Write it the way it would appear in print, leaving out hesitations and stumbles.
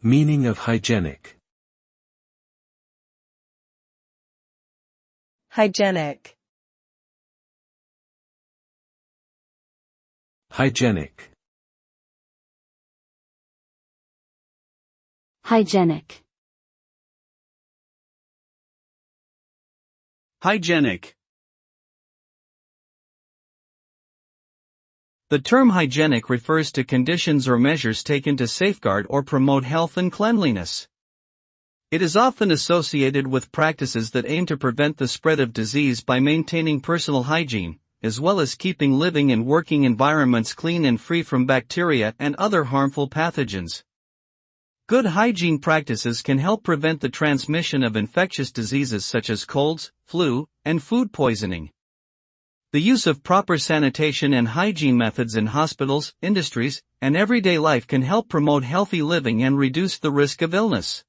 Meaning of hygienic. Hygienic. Hygienic. Hygienic. Hygienic. The term hygienic refers to conditions or measures taken to safeguard or promote health and cleanliness. It is often associated with practices that aim to prevent the spread of disease by maintaining personal hygiene, as well as keeping living and working environments clean and free from bacteria and other harmful pathogens. Good hygiene practices can help prevent the transmission of infectious diseases such as colds, flu, and food poisoning. The use of proper sanitation and hygiene methods in hospitals, industries, and everyday life can help promote healthy living and reduce the risk of illness.